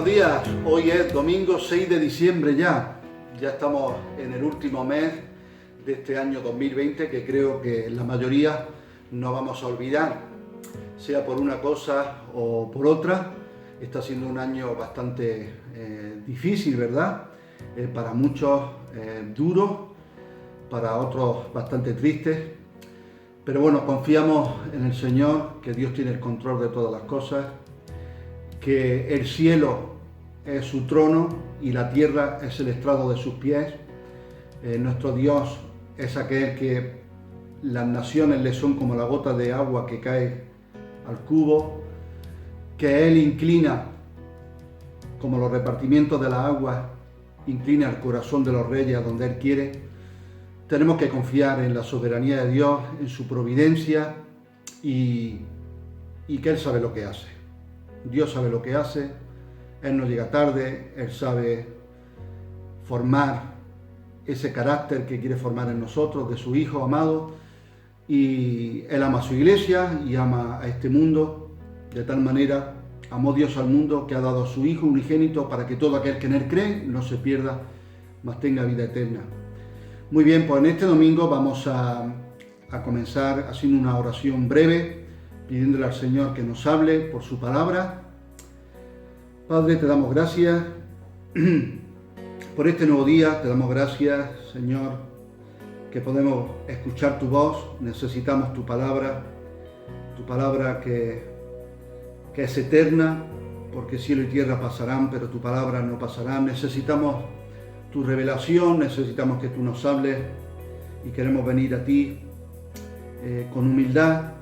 días, hoy es domingo 6 de diciembre ya estamos en el último mes de este año 2020 que creo que la mayoría no vamos a olvidar, sea por una cosa o por otra. Está siendo un año bastante difícil, ¿verdad? Para muchos duro, para otros bastante triste, pero bueno, confiamos en el Señor, que Dios tiene el control de todas las cosas, que el cielo es su trono y la tierra es el estrado de sus pies. Nuestro Dios es aquel que las naciones le son como la gota de agua que cae al cubo, que Él inclina, como los repartimientos de las aguas, inclina el corazón de los reyes a donde Él quiere. Tenemos que confiar en la soberanía de Dios, en su providencia y que Él sabe lo que hace. Dios sabe lo que hace, Él no llega tarde, Él sabe formar ese carácter que quiere formar en nosotros, de su Hijo amado, y Él ama a su iglesia y ama a este mundo. De tal manera amó Dios al mundo que ha dado a su Hijo unigénito para que todo aquel que en Él cree no se pierda, mas tenga vida eterna. Muy bien, pues en este domingo vamos a comenzar haciendo una oración breve, pidiéndole al Señor que nos hable por su palabra. Padre, te damos gracias por este nuevo día, te damos gracias, Señor, que podemos escuchar tu voz. Necesitamos tu palabra que es eterna, porque cielo y tierra pasarán, pero tu palabra no pasará. Necesitamos tu revelación, necesitamos que tú nos hables y queremos venir a ti con humildad,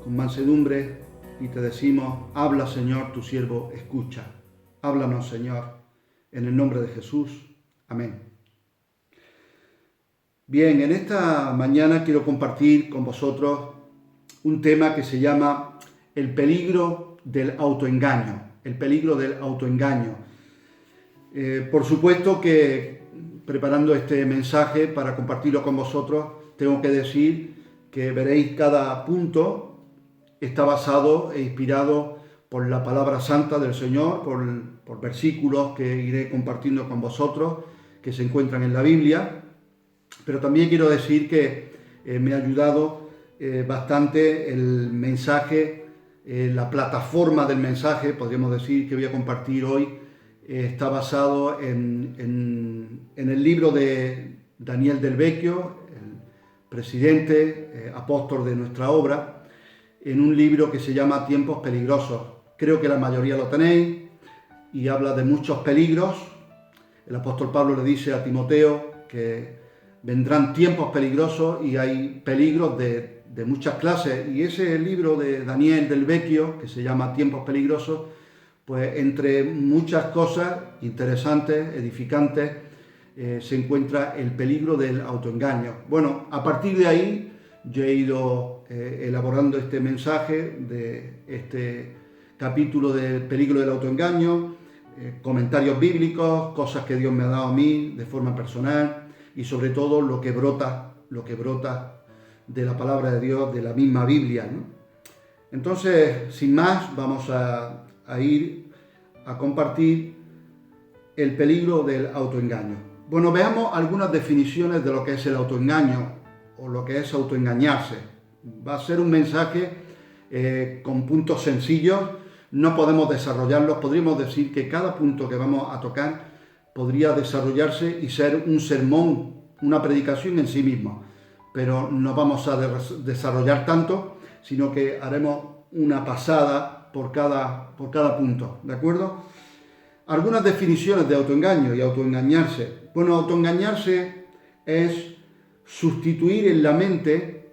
con mansedumbre, y te decimos: habla, Señor, tu siervo escucha. Háblanos, Señor, en el nombre de Jesús. Amén. Bien, en esta mañana quiero compartir con vosotros un tema que se llama el peligro del autoengaño. El peligro del autoengaño. Por supuesto que preparando este mensaje para compartirlo con vosotros, tengo que decir que veréis cada punto está basado e inspirado por la palabra santa del Señor, por versículos que iré compartiendo con vosotros, que se encuentran en la Biblia. Pero también quiero decir que me ha ayudado bastante el mensaje, la plataforma del mensaje, podríamos decir, que voy a compartir hoy. Está basado en el libro de Daniel del Vecchio, el presidente, apóstol de nuestra obra, en un libro que se llama Tiempos peligrosos. Creo que la mayoría lo tenéis y habla de muchos peligros. El apóstol Pablo le dice a Timoteo que vendrán tiempos peligrosos y hay peligros de muchas clases. Y ese libro de Daniel del Vecchio, que se llama Tiempos peligrosos, pues entre muchas cosas interesantes, edificantes, se encuentra el peligro del autoengaño. Bueno, a partir de ahí yo he ido elaborando este mensaje de este capítulo del peligro del autoengaño, comentarios bíblicos, cosas que Dios me ha dado a mí de forma personal y sobre todo lo que brota de la palabra de Dios, de la misma Biblia, ¿no? Entonces, sin más, vamos a ir a compartir el peligro del autoengaño. Bueno, veamos algunas definiciones de lo que es el autoengaño o lo que es autoengañarse. Va a ser un mensaje con puntos sencillos, no podemos desarrollarlos. Podríamos decir que cada punto que vamos a tocar podría desarrollarse y ser un sermón, una predicación en sí mismo, pero no vamos a desarrollar tanto, sino que haremos una pasada por cada punto, ¿de acuerdo? Algunas definiciones de autoengaño y autoengañarse. Bueno, autoengañarse es sustituir en la mente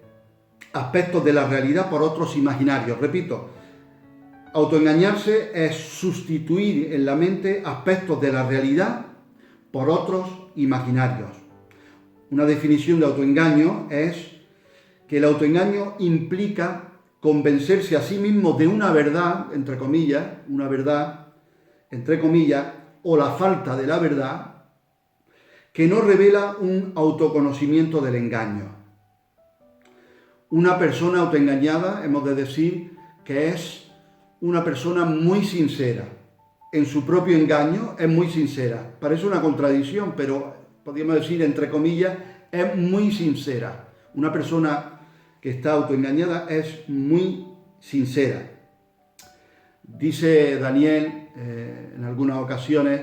aspectos de la realidad por otros imaginarios. Repito, autoengañarse es sustituir en la mente aspectos de la realidad por otros imaginarios. Una definición de autoengaño es que el autoengaño implica convencerse a sí mismo de una verdad, entre comillas, una verdad, entre comillas, o la falta de la verdad, que no revela un autoconocimiento del engaño. Una persona autoengañada, hemos de decir que es una persona muy sincera, en su propio engaño es muy sincera. Parece una contradicción, pero podríamos decir, entre comillas, es muy sincera. Una persona que está autoengañada es muy sincera. Dice Daniel en algunas ocasiones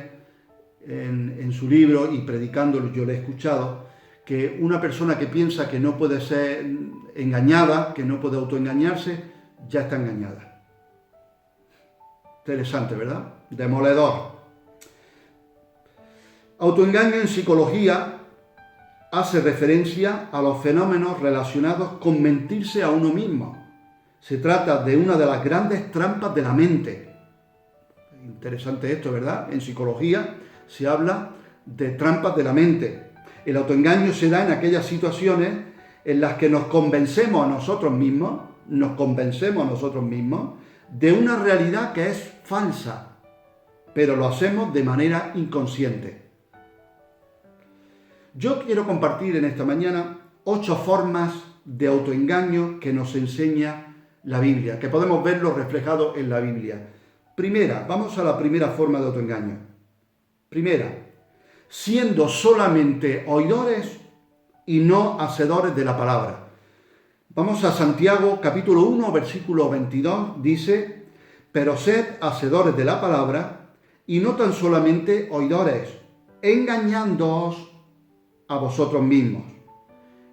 en su libro, y predicándolo yo le he escuchado, que una persona que piensa que no puede ser engañada, que no puede autoengañarse, ya está engañada. Interesante, ¿verdad? Demoledor. Autoengaño en psicología hace referencia a los fenómenos relacionados con mentirse a uno mismo. Se trata de una de las grandes trampas de la mente. Interesante esto, ¿verdad? En psicología se habla de trampas de la mente. El autoengaño se da en aquellas situaciones en las que nos convencemos a nosotros mismos de una realidad que es falsa, pero lo hacemos de manera inconsciente. Yo quiero compartir en esta mañana 8 formas de autoengaño que nos enseña la Biblia, que podemos verlo reflejado en la Biblia. Primera, vamos a la primera forma de autoengaño. Primera, siendo solamente oidores y no hacedores de la palabra. Vamos a Santiago capítulo 1, versículo 22, dice: pero sed hacedores de la palabra y no tan solamente oidores, engañándoos a vosotros mismos.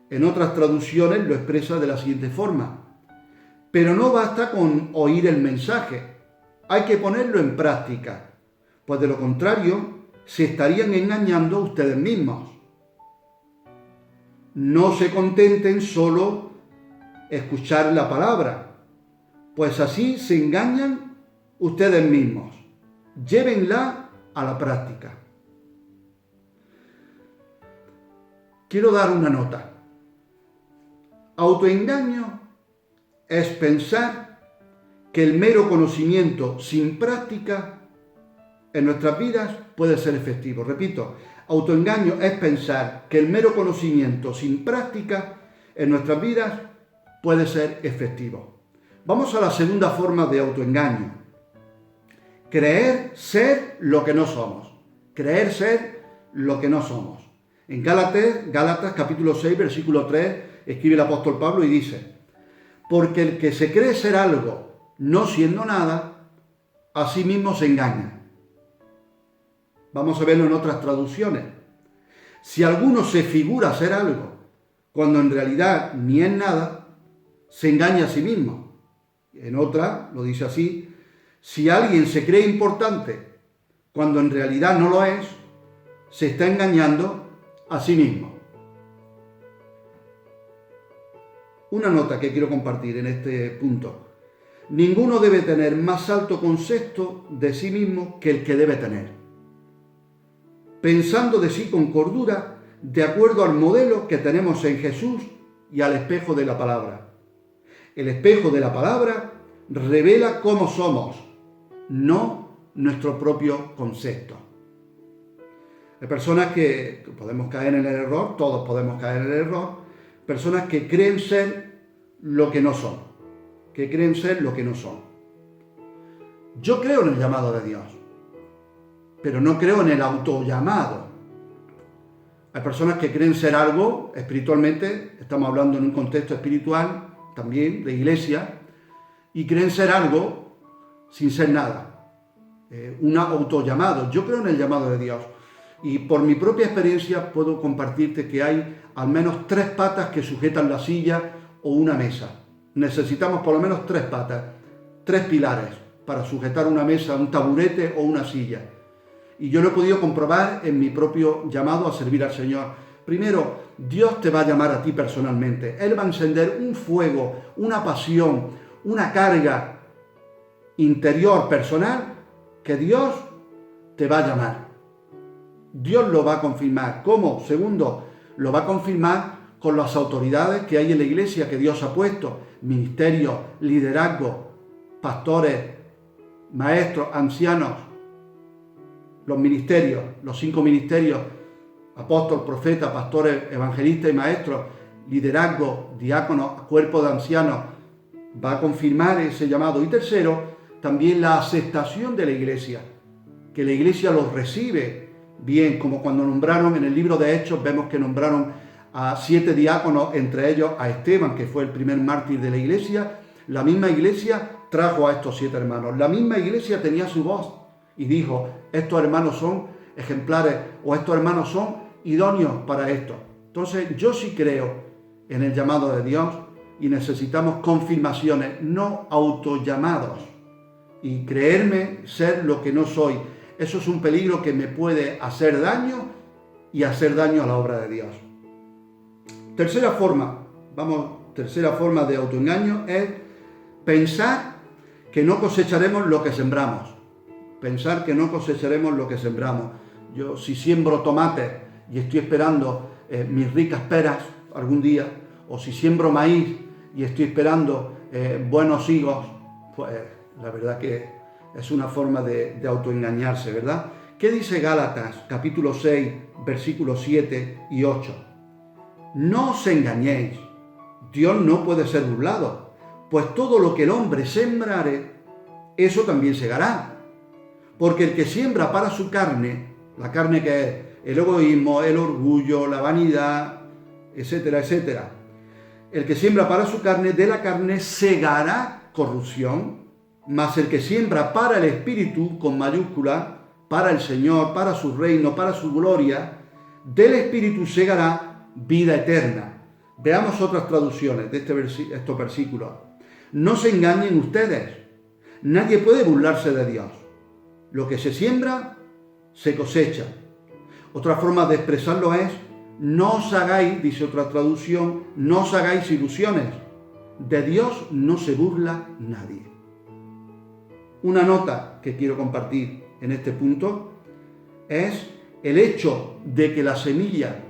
En otras traducciones lo expresa de la siguiente forma: pero no basta con oír el mensaje, hay que ponerlo en práctica, pues de lo contrario se estarían engañando a ustedes mismos. No se contenten solo escuchar la palabra, pues así se engañan ustedes mismos. Llévenla a la práctica. Quiero dar una nota. Autoengaño es pensar que el mero conocimiento sin práctica en nuestras vidas puede ser efectivo. Repito, autoengaño es pensar que el mero conocimiento sin práctica en nuestras vidas puede ser efectivo. Vamos a la segunda forma de autoengaño. Creer ser lo que no somos. Creer ser lo que no somos. En Gálatas capítulo 6, versículo 3, escribe el apóstol Pablo y dice: porque el que se cree ser algo no siendo nada, a sí mismo se engaña. Vamos a verlo en otras traducciones. Si alguno se figura ser algo, cuando en realidad ni es nada, se engaña a sí mismo. En otra lo dice así: si alguien se cree importante, cuando en realidad no lo es, se está engañando a sí mismo. Una nota que quiero compartir en este punto: ninguno debe tener más alto concepto de sí mismo que el que debe tener, pensando de sí con cordura, de acuerdo al modelo que tenemos en Jesús y al espejo de la palabra. El espejo de la palabra revela cómo somos, no nuestro propio concepto. Hay personas que podemos caer en el error, todos podemos caer en el error, personas que creen ser lo que no son, Yo creo en el llamado de Dios, pero no creo en el autollamado. Hay personas que creen ser algo espiritualmente, estamos hablando en un contexto espiritual también, de iglesia, y creen ser algo sin ser nada. Un autollamado. Yo creo en el llamado de Dios. Y por mi propia experiencia puedo compartirte que hay al menos 3 patas que sujetan la silla o una mesa. Necesitamos por lo menos 3 patas, 3 pilares para sujetar una mesa, un taburete o una silla. Y yo lo he podido comprobar en mi propio llamado a servir al Señor. Primero, Dios te va a llamar a ti personalmente. Él va a encender un fuego, una pasión, una carga interior, personal, que Dios te va a llamar. Dios lo va a confirmar. ¿Cómo? Segundo, lo va a confirmar con las autoridades que hay en la iglesia que Dios ha puesto. Ministerio, liderazgo, pastores, maestros, ancianos. Los ministerios, los 5 ministerios: apóstol, profeta, pastores, evangelistas y maestros, liderazgo, diáconos, cuerpo de ancianos, va a confirmar ese llamado. Y tercero, también la aceptación de la iglesia. que la iglesia los recibe bien, como cuando nombraron en el libro de Hechos, vemos que nombraron a 7 diáconos, entre ellos a Esteban, que fue el primer mártir de la iglesia. La misma iglesia trajo a estos 7 hermanos. La misma iglesia tenía su voz y dijo, estos hermanos son ejemplares o estos hermanos son idóneos para esto. Entonces yo sí creo en el llamado de Dios y necesitamos confirmaciones, no autollamados. Y creerme ser lo que no soy. Eso es un peligro que me puede hacer daño y hacer daño a la obra de Dios. Tercera forma de autoengaño es pensar que no cosecharemos lo que sembramos. Pensar que no cosecharemos lo que sembramos. Yo si siembro tomates y estoy esperando mis ricas peras algún día, o si siembro maíz y estoy esperando buenos higos, pues la verdad que es una forma de autoengañarse, ¿verdad? ¿Qué dice Gálatas, capítulo 6, versículos 7 y 8? No os engañéis, Dios no puede ser burlado, pues todo lo que el hombre sembrare, eso también segará. Porque el que siembra para su carne, la carne que es el egoísmo, el orgullo, la vanidad, etcétera, etcétera, el que siembra para su carne, de la carne segará corrupción, mas el que siembra para el Espíritu, con mayúscula, para el Señor, para su reino, para su gloria, del Espíritu segará vida eterna. Veamos otras traducciones de estos versículos. No se engañen ustedes. Nadie puede burlarse de Dios. Lo que se siembra, se cosecha. Otra forma de expresarlo es, no os hagáis, dice otra traducción, no os hagáis ilusiones. De Dios no se burla nadie. Una nota que quiero compartir en este punto es el hecho de que la semilla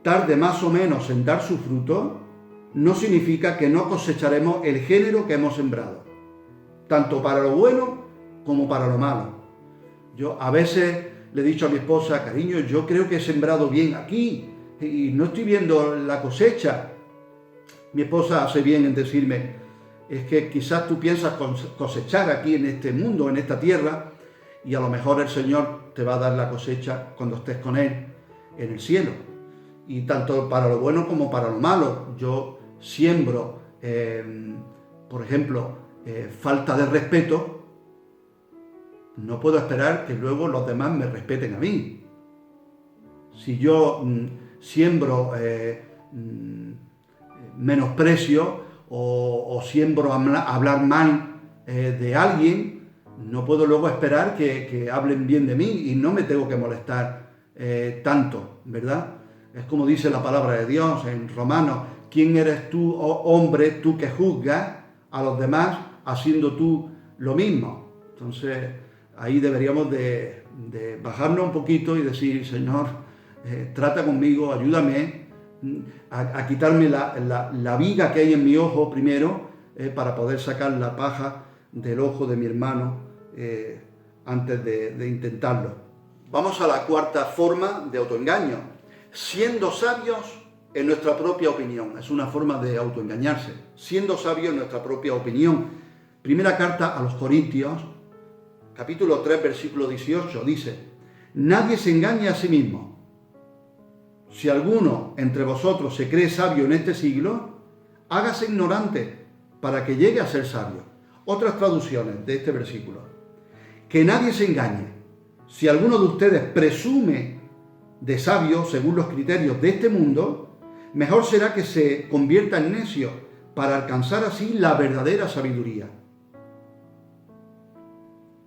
tarde más o menos en dar su fruto, no significa que no cosecharemos el género que hemos sembrado, tanto para lo bueno como para lo malo. Yo a veces le he dicho a mi esposa, cariño, yo creo que he sembrado bien aquí y no estoy viendo la cosecha. Mi esposa hace bien en decirme, es que quizás tú piensas cosechar aquí en este mundo, en esta tierra, y a lo mejor el Señor te va a dar la cosecha cuando estés con Él en el cielo. Y tanto para lo bueno como para lo malo. Yo siembro, por ejemplo, falta de respeto, no puedo esperar que luego los demás me respeten a mí. Si yo siembro menosprecio o siembro hablar mal de alguien, no puedo luego esperar que hablen bien de mí y no me tengo que molestar tanto, ¿verdad? Es como dice la palabra de Dios en Romanos, ¿quién eres tú, oh hombre, tú que juzgas a los demás haciendo tú lo mismo? Entonces, ahí deberíamos de bajarnos un poquito y decir, Señor, trata conmigo, ayúdame a quitarme la viga que hay en mi ojo primero, para poder sacar la paja del ojo de mi hermano antes de intentarlo. Vamos a la cuarta forma de autoengaño. Siendo sabios en nuestra propia opinión. Es una forma de autoengañarse. Siendo sabios en nuestra propia opinión. Primera carta a los Corintios, capítulo 3, versículo 18, dice, nadie se engaña a sí mismo. Si alguno entre vosotros se cree sabio en este siglo, hágase ignorante para que llegue a ser sabio. Otras traducciones de este versículo. Que nadie se engañe. Si alguno de ustedes presume de sabio según los criterios de este mundo, mejor será que se convierta en necio para alcanzar así la verdadera sabiduría.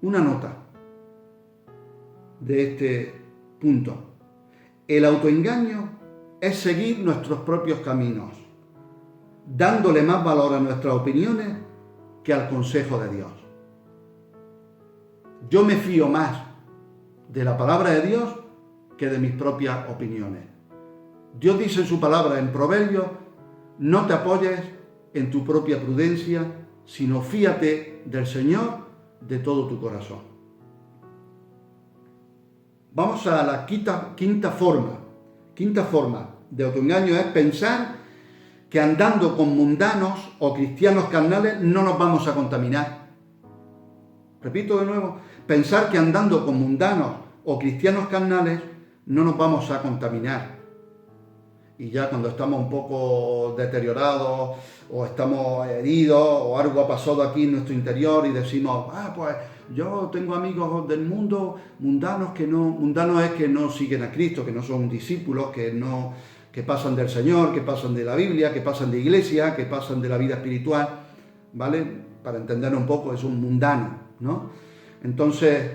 Una nota de este punto. El autoengaño es seguir nuestros propios caminos, dándole más valor a nuestras opiniones que al consejo de Dios. Yo me fío más de la palabra de Dios que de mis propias opiniones. Dios dice en su palabra en Proverbios, no te apoyes en tu propia prudencia, sino fíate del Señor de todo tu corazón. Vamos a la quinta forma. Quinta forma de autoengaño es pensar que andando con mundanos o cristianos carnales no nos vamos a contaminar. Repito de nuevo, pensar que andando con mundanos o cristianos carnales no nos vamos a contaminar. Y ya cuando estamos un poco deteriorados o estamos heridos o algo ha pasado aquí en nuestro interior y decimos, pues yo tengo amigos del mundo mundanos mundanos es que no siguen a Cristo, que no son discípulos, que pasan del Señor, que pasan de la Biblia, que pasan de iglesia, que pasan de la vida espiritual, ¿vale? Para entender un poco, es un mundano, ¿no? Entonces,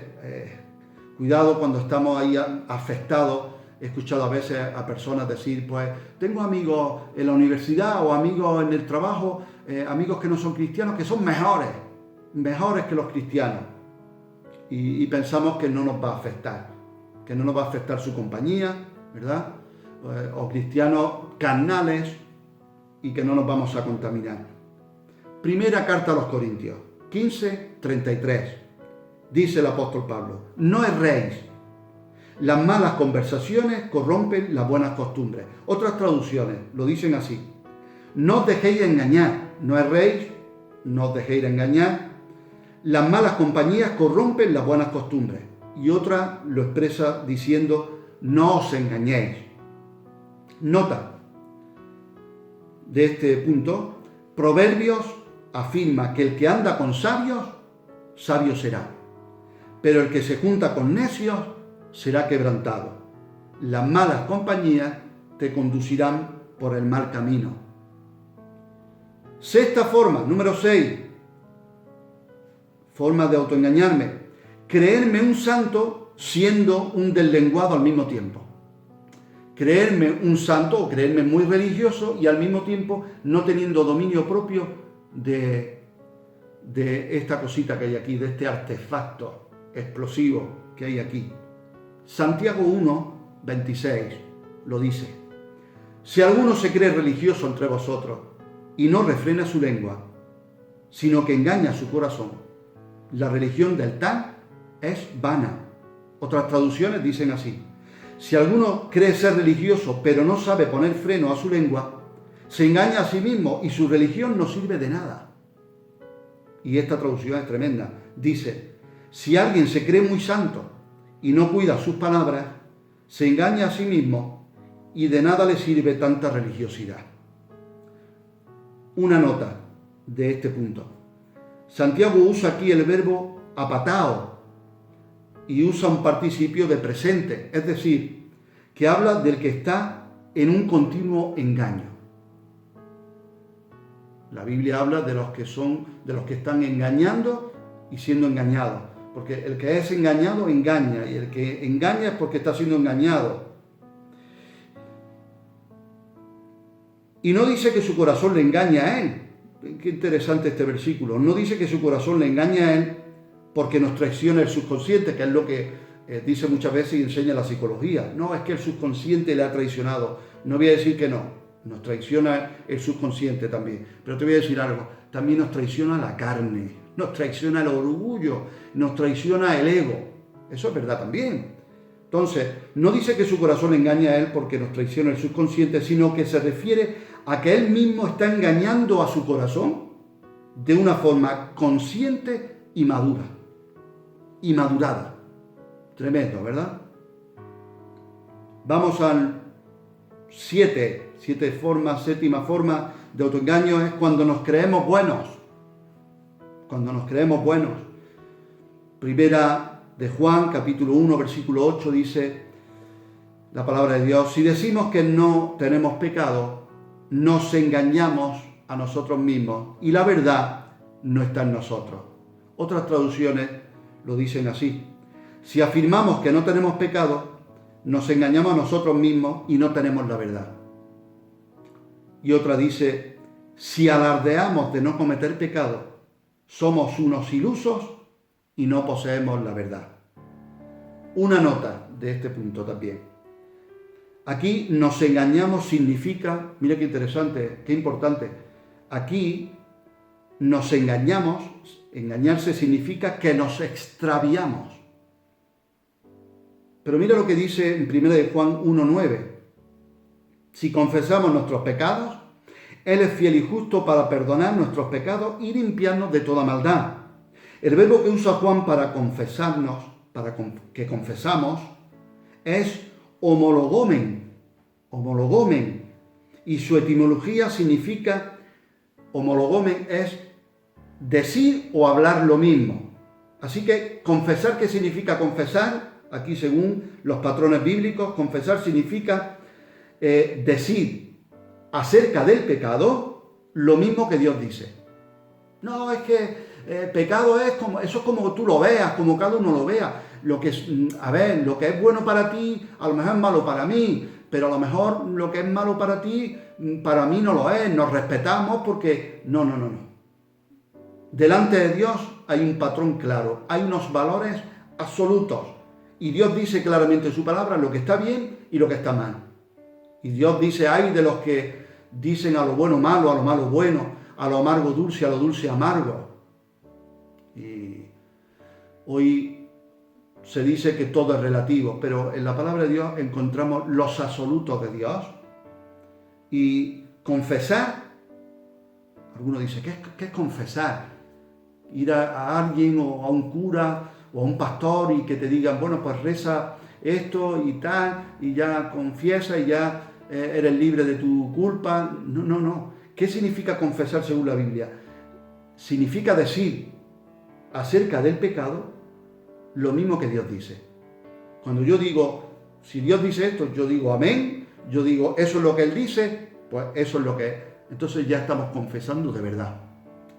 cuidado cuando estamos ahí afectados. He escuchado a veces a personas decir, pues tengo amigos en la universidad o amigos en el trabajo, amigos que no son cristianos, que son mejores que los cristianos. Y pensamos que no nos va a afectar, que no nos va a afectar su compañía, ¿verdad? O cristianos carnales y que no nos vamos a contaminar. Primera carta a los Corintios, 15:33. Dice el apóstol Pablo, no erréis. Las malas conversaciones corrompen las buenas costumbres. Otras traducciones lo dicen así. No os dejéis engañar, no erréis, no os dejéis engañar. Las malas compañías corrompen las buenas costumbres. Y otra lo expresa diciendo, no os engañéis. Nota de este punto, Proverbios afirma que el que anda con sabios, sabio será. Pero el que se junta con necios, será quebrantado. Las malas compañías te conducirán por el mal camino. Sexta forma, número 6. Forma de autoengañarme. Creerme un santo siendo un deslenguado al mismo tiempo. Creerme un santo o creerme muy religioso y al mismo tiempo no teniendo dominio propio de esta cosita que hay aquí, de este artefacto explosivo que hay aquí. Santiago 1:26 lo dice. Si alguno se cree religioso entre vosotros y no refrena su lengua, sino que engaña su corazón, la religión del tal es vana. Otras traducciones dicen así. Si alguno cree ser religioso pero no sabe poner freno a su lengua, se engaña a sí mismo y su religión no sirve de nada. Y esta traducción es tremenda. Dice, si alguien se cree muy santo y no cuida sus palabras, se engaña a sí mismo y de nada le sirve tanta religiosidad. Una nota de este punto. Santiago usa aquí el verbo apatao y usa un participio de presente, es decir, que habla del que está en un continuo engaño. La Biblia habla de los que están engañando y siendo engañados. Porque el que es engañado engaña, y el que engaña es porque está siendo engañado. Y no dice que su corazón le engaña a él. Qué interesante este versículo. No dice que su corazón le engaña a él porque nos traiciona el subconsciente, que es lo que dice muchas veces y enseña la psicología. No, es que el subconsciente le ha traicionado. No voy a decir que no. Nos traiciona el subconsciente también. Pero te voy a decir algo. También nos traiciona la carne. Nos traiciona el orgullo, nos traiciona el ego. Eso es verdad también. Entonces, no dice que su corazón le engaña a él porque nos traiciona el subconsciente, sino que se refiere a que él mismo está engañando a su corazón de una forma consciente y madura. Y madurada. Tremendo, ¿verdad? Vamos al séptima forma de autoengaño es cuando nos creemos buenos. Cuando nos creemos buenos. Primera de Juan, capítulo 1, versículo 8, dice la palabra de Dios, si decimos que no tenemos pecado, nos engañamos a nosotros mismos y la verdad no está en nosotros. Otras traducciones lo dicen así, si afirmamos que no tenemos pecado, nos engañamos a nosotros mismos y no tenemos la verdad. Y otra dice, si alardeamos de no cometer pecado, somos unos ilusos y no poseemos la verdad. Una nota de este punto también. Aquí nos engañamos significa, mira qué interesante, qué importante. Aquí nos engañamos, engañarse significa que nos extraviamos. Pero mira lo que dice en 1 de Juan 1:9. Si confesamos nuestros pecados, Él es fiel y justo para perdonar nuestros pecados y limpiarnos de toda maldad. El verbo que usa Juan para confesarnos, que confesamos, es homologomen, homologomen, y su etimología significa, homologomen es decir o hablar lo mismo. Así que confesar, ¿qué significa confesar? Aquí según los patrones bíblicos, confesar significa decir acerca del pecado lo mismo que Dios dice. No, es que pecado es como, eso es como tú lo veas, como cada uno lo vea. Lo que es bueno para ti, a lo mejor es malo para mí, pero a lo mejor lo que es malo para ti, para mí no lo es. Nos respetamos porque no. Delante de Dios hay un patrón claro, hay unos valores absolutos. Y Dios dice claramente en su palabra lo que está bien y lo que está mal. Y Dios dice, hay de los que dicen a lo bueno malo, a lo malo bueno, a lo amargo dulce, a lo dulce amargo. Y hoy se dice que todo es relativo, pero en la palabra de Dios encontramos los absolutos de Dios. Y confesar, algunos dicen, ¿qué es confesar? Ir a alguien o a un cura o a un pastor y que te digan, bueno, pues reza esto y tal, y ya confiesa y ya eres libre de tu culpa. No. ¿Qué significa confesar según la Biblia? Significa decir acerca del pecado lo mismo que Dios dice. Cuando yo digo, si Dios dice esto, yo digo amén, yo digo eso es lo que Él dice, pues eso es lo que es. Entonces ya estamos confesando de verdad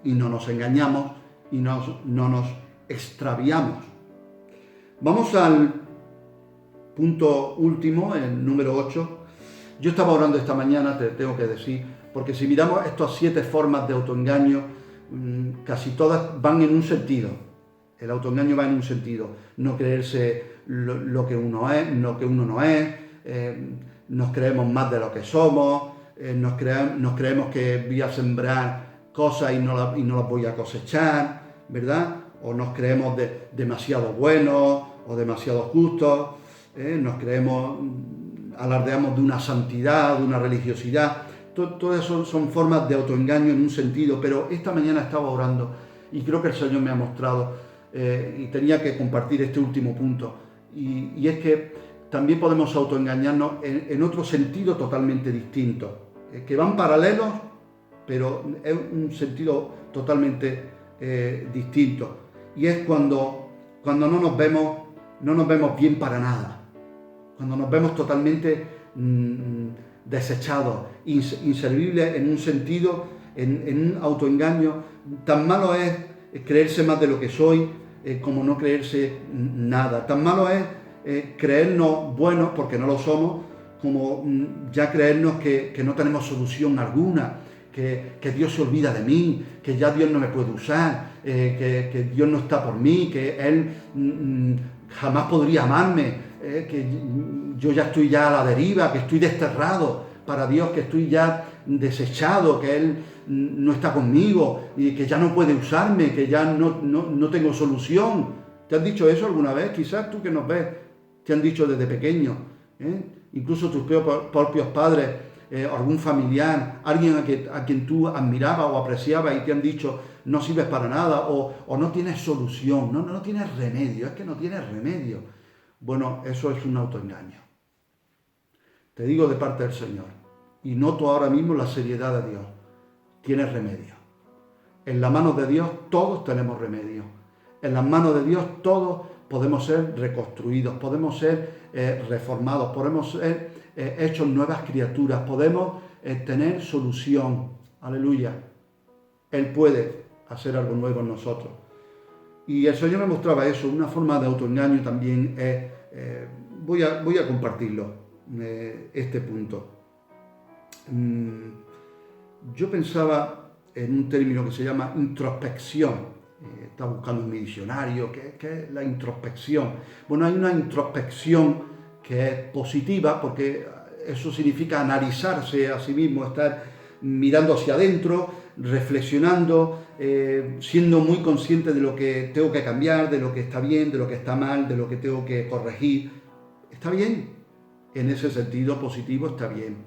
y no nos engañamos y no nos extraviamos. Vamos al punto último, el número 8. Yo estaba orando esta mañana, te tengo que decir, porque si miramos estas 7 formas de autoengaño, casi todas van en un sentido. El autoengaño va en un sentido. No creerse lo que uno es, lo que uno no es, nos creemos más de lo que somos, nos creemos que voy a sembrar cosas y no las voy a cosechar, ¿verdad? O nos creemos demasiado buenos o demasiado justos, nos creemos, alardeamos de una santidad, de una religiosidad. Todo eso son formas de autoengaño en un sentido, pero esta mañana estaba orando y creo que el Señor me ha mostrado y tenía que compartir este último punto. Y es que también podemos autoengañarnos en otro sentido totalmente distinto, que van paralelos, pero es un sentido totalmente distinto. Y es cuando no nos vemos bien para nada, cuando nos vemos totalmente desechados, inservibles en un sentido, en un autoengaño. Tan malo es creerse más de lo que soy como no creerse nada. Tan malo es creernos buenos porque no lo somos, como ya creernos que no tenemos solución alguna, que Dios se olvida de mí, que ya Dios no me puede usar, que Dios no está por mí, que Él jamás podría amarme, que yo ya estoy ya a la deriva, que estoy desterrado para Dios, que estoy ya desechado, que Él no está conmigo y que ya no puede usarme, que ya no tengo solución. ¿Te han dicho eso alguna vez? Quizás tú que nos ves, te han dicho desde pequeño, incluso tus propios padres, algún familiar, alguien a quien tú admirabas o apreciabas y te han dicho no sirves para nada o no tienes solución, no tienes remedio, es que no tienes remedio. Bueno, eso es un autoengaño. Te digo de parte del Señor y noto ahora mismo la seriedad de Dios. Tienes remedio. En la mano de Dios todos tenemos remedio. En las manos de Dios todos podemos ser reconstruidos, podemos ser reformados, podemos ser hechos nuevas criaturas, podemos tener solución. Aleluya. Él puede hacer algo nuevo en nosotros. Y el Señor me mostraba eso, una forma de autoengaño también es, voy a compartirlo, este punto. Yo pensaba en un término que se llama introspección. Estaba buscando en mi diccionario, ¿qué es la introspección? Bueno, hay una introspección que es positiva, porque eso significa analizarse a sí mismo, estar mirando hacia adentro, reflexionando, siendo muy consciente de lo que tengo que cambiar, de lo que está bien, de lo que está mal, de lo que tengo que corregir. Está bien, en ese sentido positivo está bien.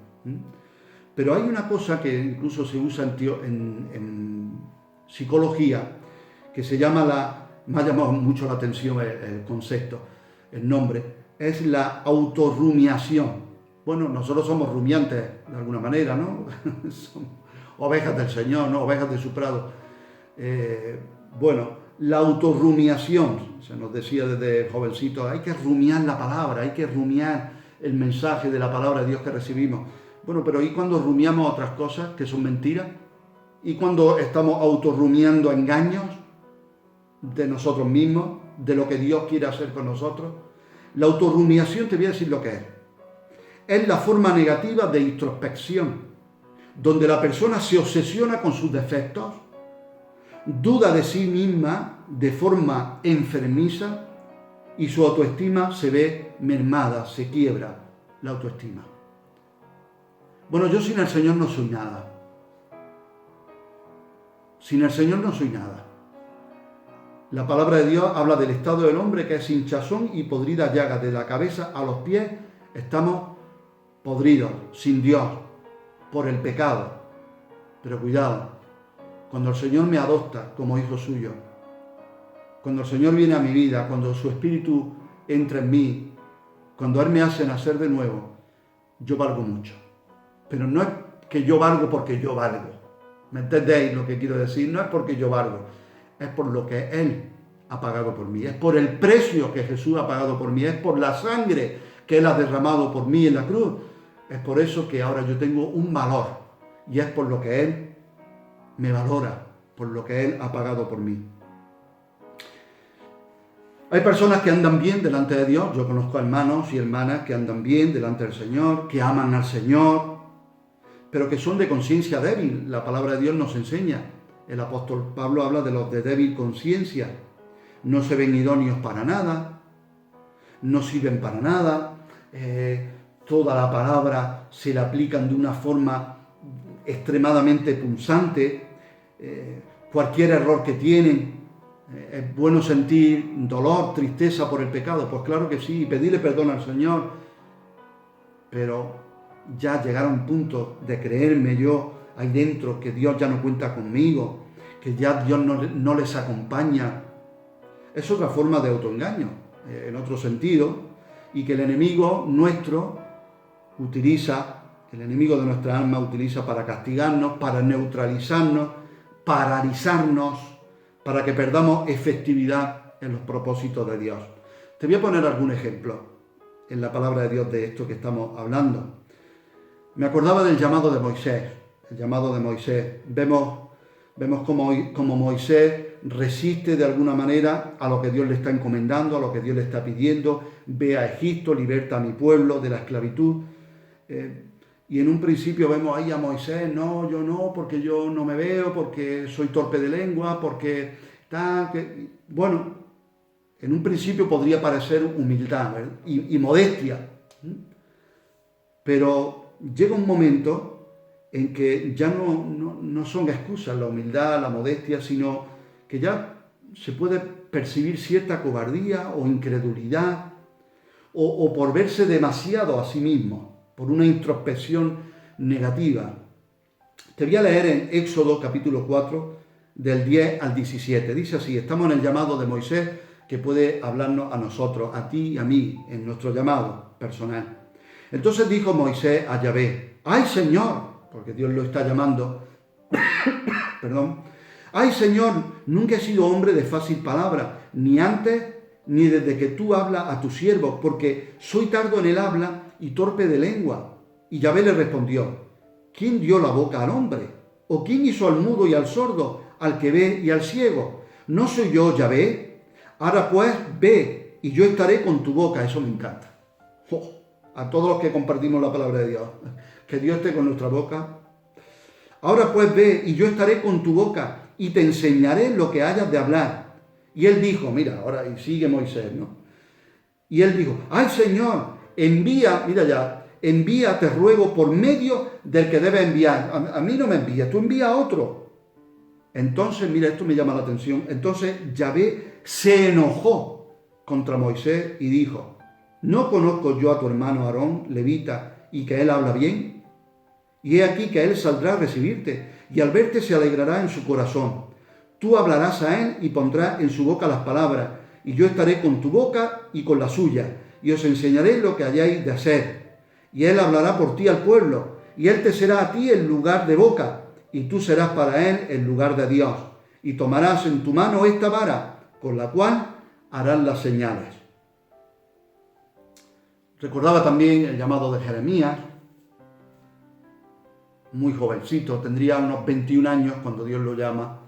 Pero hay una cosa que incluso se usa en psicología, que se llama me ha llamado mucho la atención el concepto, el nombre, es la autorrumiación. Bueno, nosotros somos rumiantes de alguna manera, ¿no? Somos ovejas del Señor, ¿no? Ovejas de su prado. Bueno, la autorrumiación, se nos decía desde jovencito, hay que rumiar la palabra, hay que rumiar el mensaje de la palabra de Dios que recibimos. Bueno, pero ¿y cuando rumiamos otras cosas que son mentiras? ¿Y cuando estamos autorrumiando engaños de nosotros mismos, de lo que Dios quiere hacer con nosotros? La autorrumiación, te voy a decir lo que es. Es la forma negativa de introspección, donde la persona se obsesiona con sus defectos, duda de sí misma de forma enfermiza y su autoestima se ve mermada, se quiebra la autoestima. Bueno, yo sin el Señor no soy nada. Sin el Señor no soy nada. La palabra de Dios habla del estado del hombre que es hinchazón y podrida llaga. De la cabeza a los pies estamos podridos, sin Dios, por el pecado. Pero cuidado, cuando el Señor me adopta como hijo suyo, cuando el Señor viene a mi vida, cuando su Espíritu entra en mí, cuando Él me hace nacer de nuevo, yo valgo mucho. Pero no es que yo valgo porque yo valgo. ¿Me entendéis lo que quiero decir? No es porque yo valgo, es por lo que Él ha pagado por mí. Es por el precio que Jesús ha pagado por mí. Es por la sangre que Él ha derramado por mí en la cruz. Es por eso que ahora yo tengo un valor. Y es por lo que Él me valora, por lo que Él ha pagado por mí. Hay personas que andan bien delante de Dios. Yo conozco hermanos y hermanas que andan bien delante del Señor, que aman al Señor, pero que son de conciencia débil. La palabra de Dios nos enseña. El apóstol Pablo habla de los de débil conciencia. No se ven idóneos para nada, no sirven para nada, toda la palabra se la aplican de una forma extremadamente punzante, cualquier error que tienen, es bueno sentir dolor, tristeza por el pecado, pues claro que sí, pedirle perdón al Señor, pero ya llegar a un punto de creerme yo ahí dentro que Dios ya no cuenta conmigo, que ya Dios no les acompaña, es otra forma de autoengaño, en otro sentido, y que el enemigo nuestro utiliza, el enemigo de nuestra alma utiliza para castigarnos, para neutralizarnos, paralizarnos, para que perdamos efectividad en los propósitos de Dios. Te voy a poner algún ejemplo en la palabra de Dios de esto que estamos hablando. Me acordaba del llamado de Moisés, el llamado de Moisés. Vemos cómo Moisés resiste de alguna manera a lo que Dios le está encomendando, a lo que Dios le está pidiendo. Ve a Egipto, liberta a mi pueblo de la esclavitud. Y en un principio vemos ahí a Moisés, no, yo no, porque yo no me veo, porque soy torpe de lengua, porque tal, bueno, en un principio podría parecer humildad y modestia, pero llega un momento en que ya no son excusas la humildad, la modestia, sino que ya se puede percibir cierta cobardía o incredulidad o por verse demasiado a sí mismo, por una introspección negativa. Te voy a leer en Éxodo capítulo 4 del 10 al 17. Dice así, estamos en el llamado de Moisés que puede hablarnos a nosotros, a ti y a mí, en nuestro llamado personal. Entonces dijo Moisés a Yahvé, ¡ay Señor! Porque Dios lo está llamando, perdón, ¡ay Señor! Nunca he sido hombre de fácil palabra, ni antes ni desde que tú hablas a tus siervos, porque soy tardo en el habla y torpe de lengua. Y Yahvé le respondió, ¿quién dio la boca al hombre? ¿O quién hizo al mudo y al sordo, al que ve y al ciego? ¿No soy yo Yahvé? Ahora pues ve, y yo estaré con tu boca. Eso me encanta. A todos los que compartimos la palabra de Dios, que Dios esté con nuestra boca. Ahora pues ve, y yo estaré con tu boca, y te enseñaré lo que hayas de hablar. Y él dijo, mira, ahora y sigue Moisés, ¿no? Y él dijo, ¡ay Señor! Envía, mira ya, envía, te ruego, por medio del que debe enviar. A mí no me envías, tú envía a otro. Entonces, mira, esto me llama la atención. Entonces Yahvé se enojó contra Moisés y dijo, ¿no conozco yo a tu hermano Aarón, levita, y que él habla bien? Y he aquí que él saldrá a recibirte, y al verte se alegrará en su corazón. Tú hablarás a él y pondrás en su boca las palabras, y yo estaré con tu boca y con la suya, y os enseñaré lo que hayáis de hacer. Y él hablará por ti al pueblo, y él te será a ti el lugar de boca, y tú serás para él el lugar de Dios. Y tomarás en tu mano esta vara, con la cual harán las señales. Recordaba también el llamado de Jeremías, muy jovencito, tendría unos 21 años cuando Dios lo llama.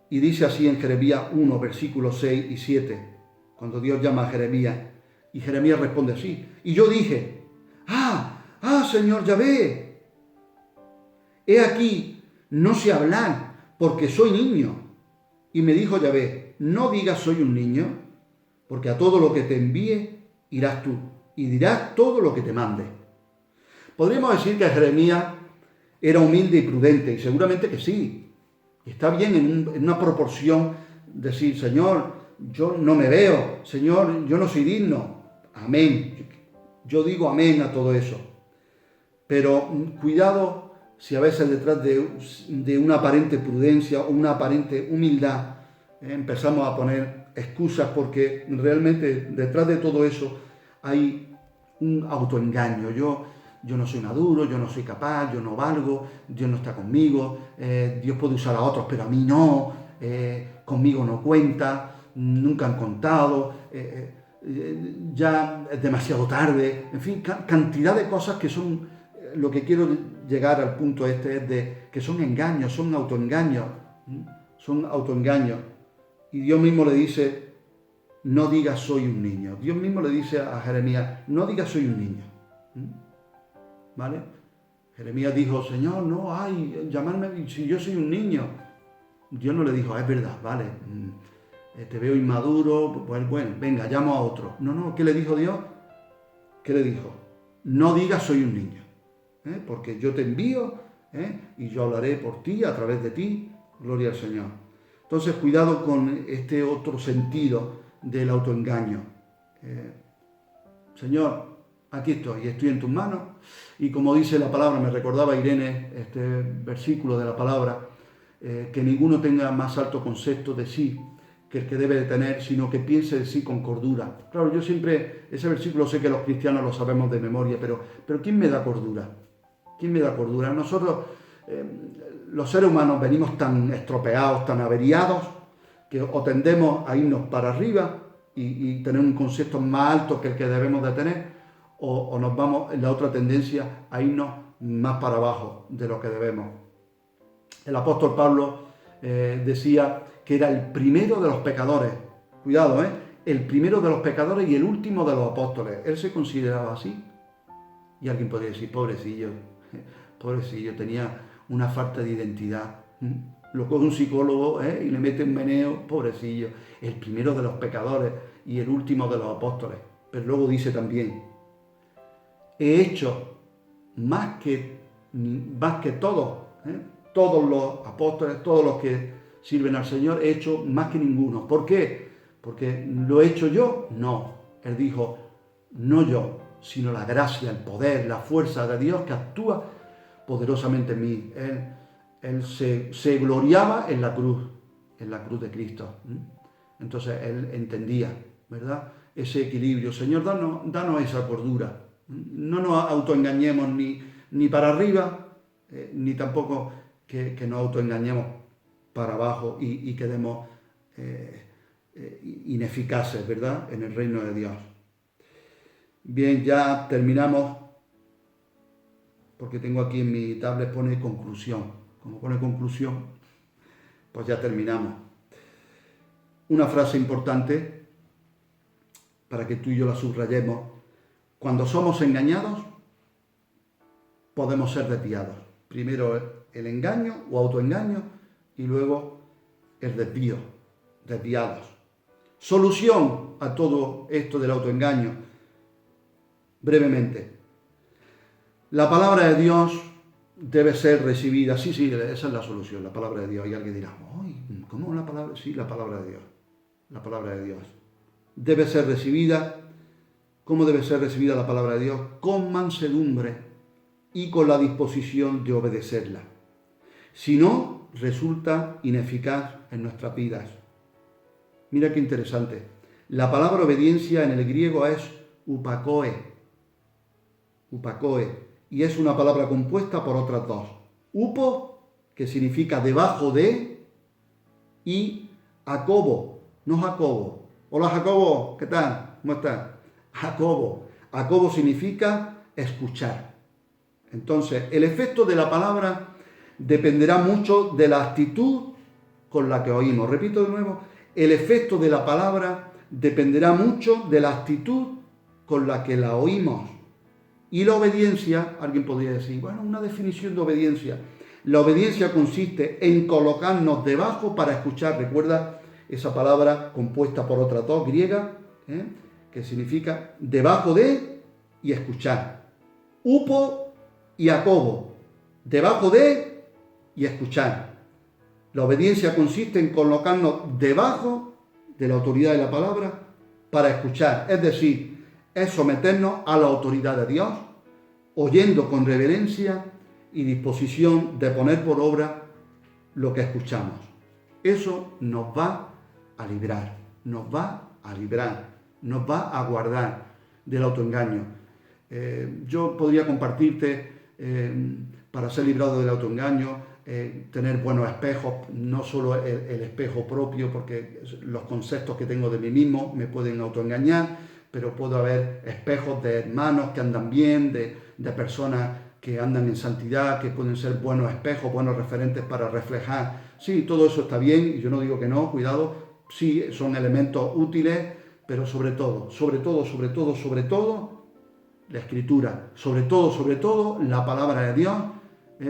Y dice así en Jeremías 1, versículos 6 y 7, cuando Dios llama a Jeremías, y Jeremías responde así. Y yo dije, Señor Yahvé, he aquí, no sé hablar, porque soy niño. Y me dijo Yahvé, no digas soy un niño, porque a todo lo que te envíe irás tú, y dirás todo lo que te mande. Podríamos decir que Jeremías era humilde y prudente, y seguramente que sí. Está bien en una proporción decir, Señor, yo no me veo, Señor, yo no soy digno. Amén. Yo digo amén a todo eso. Pero cuidado si a veces detrás de una aparente prudencia o una aparente humildad empezamos a poner excusas, porque realmente detrás de todo eso hay un autoengaño. Yo no soy maduro, yo no soy capaz, yo no valgo, Dios no está conmigo, Dios puede usar a otros, pero a mí no, conmigo no cuenta, nunca han contado, ya es demasiado tarde, en fin, cantidad de cosas que son, lo que quiero llegar al punto este es de que son engaños, son autoengaños, y Dios mismo le dice, no digas soy un niño. Dios mismo le dice a Jeremías, no digas soy un niño. ¿Vale? Jeremías dijo, Señor, no, llamarme si yo soy un niño. Dios no le dijo, es verdad, vale, te veo inmaduro, pues bueno, venga, llamo a otro. No, ¿qué le dijo Dios? ¿Qué le dijo? No digas soy un niño, porque yo te envío, y yo hablaré por ti, a través de ti, gloria al Señor. Entonces, cuidado con este otro sentido del autoengaño. Señor, aquí estoy en tus manos, y como dice la palabra, me recordaba Irene este versículo de la palabra, que ninguno tenga más alto concepto de sí que el que debe de tener, sino que piense de sí con cordura. Claro, yo siempre, ese versículo sé que los cristianos lo sabemos de memoria, pero ¿quién me da cordura? ¿Quién me da cordura? Nosotros, los seres humanos, venimos tan estropeados, tan averiados, que o tendemos a irnos para arriba y tener un concepto más alto que el que debemos de tener, o nos vamos en la otra tendencia a irnos más para abajo de lo que debemos. El apóstol Pablo decía que era el primero de los pecadores. Cuidado, el primero de los pecadores y el último de los apóstoles. Él se consideraba así. Y alguien podría decir, pobrecillo, tenía una falta de identidad. Lo coge un psicólogo y le mete un meneo, pobrecillo. El primero de los pecadores y el último de los apóstoles. Pero luego dice también, he hecho más que todos los apóstoles, todos los que sirven al Señor, he hecho más que ninguno. ¿Por qué? ¿Porque lo he hecho yo? No. Él dijo, no yo, sino la gracia, el poder, la fuerza de Dios que actúa poderosamente en mí. Él se gloriaba en la cruz de Cristo. Entonces él entendía, ¿verdad? Ese equilibrio. Señor, danos esa cordura. No nos autoengañemos ni para arriba, ni tampoco que nos autoengañemos para abajo y quedemos ineficaces, ¿verdad?, en el reino de Dios. Bien, ya terminamos, porque tengo aquí en mi tablet pone conclusión. Como pone conclusión, pues ya terminamos. Una frase importante para que tú y yo la subrayemos. Cuando somos engañados, podemos ser desviados. Primero el engaño o autoengaño y luego el desvío, desviados. Solución a todo esto del autoengaño, brevemente. La palabra de Dios debe ser recibida. Sí, esa es la solución, la palabra de Dios. Y alguien dirá, ¿cómo la palabra? Sí, la palabra de Dios. La palabra de Dios. Debe ser recibida. ¿Cómo debe ser recibida la palabra de Dios? Con mansedumbre y con la disposición de obedecerla. Si no, resulta ineficaz en nuestras vidas. Mira qué interesante. La palabra obediencia en el griego es upakoe. Upakoe. Y es una palabra compuesta por otras dos. Upo, que significa debajo de, y Jacobo, no Jacobo. Hola Jacobo, ¿qué tal? ¿Cómo estás? Jacobo. Jacobo significa escuchar. Entonces, el efecto de la palabra dependerá mucho de la actitud con la que oímos. Repito de nuevo, el efecto de la palabra dependerá mucho de la actitud con la que la oímos. Y la obediencia, alguien podría decir, bueno, una definición de obediencia. La obediencia consiste en colocarnos debajo para escuchar. Recuerda esa palabra compuesta por otras dos griegas, que significa debajo de y escuchar. Upo y Jacobo, debajo de y escuchar. La obediencia consiste en colocarnos debajo de la autoridad de la palabra para escuchar, es decir, es someternos a la autoridad de Dios, oyendo con reverencia y disposición de poner por obra lo que escuchamos. Eso nos va a librar, nos va a guardar del autoengaño. Yo podría compartirte, para ser librado del autoengaño, tener buenos espejos, no solo el espejo propio, porque los conceptos que tengo de mí mismo me pueden autoengañar, pero puedo haber espejos de hermanos que andan bien, de personas que andan en santidad, que pueden ser buenos espejos, buenos referentes para reflejar. Sí, todo eso está bien, y yo no digo que no, cuidado, sí, son elementos útiles, pero sobre todo, la Escritura, sobre todo, la palabra de Dios,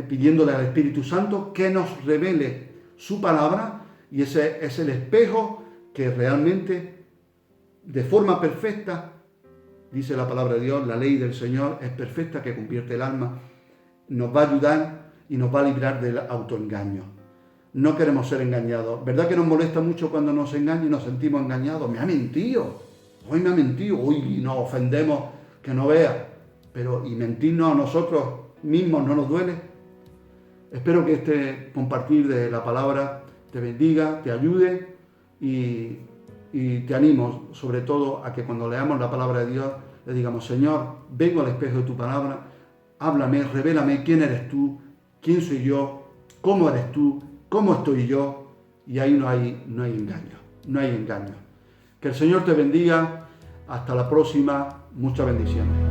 pidiéndole al Espíritu Santo que nos revele su palabra, y ese es el espejo que realmente, de forma perfecta, dice la palabra de Dios, la ley del Señor es perfecta, que convierte el alma, nos va a ayudar y nos va a librar del autoengaño. No queremos ser engañados. ¿Verdad que nos molesta mucho cuando nos engañan y nos sentimos engañados? Me ha mentido, hoy nos ofendemos que no vea, pero y mentirnos a nosotros mismos no nos duele. Espero que este compartir de la palabra te bendiga, te ayude y te animo sobre todo a que cuando leamos la palabra de Dios le digamos: Señor, vengo al espejo de tu palabra, háblame, revélame quién eres tú, quién soy yo, cómo eres tú, cómo estoy yo, y ahí no hay engaño. Que el Señor te bendiga. Hasta la próxima. Muchas bendiciones.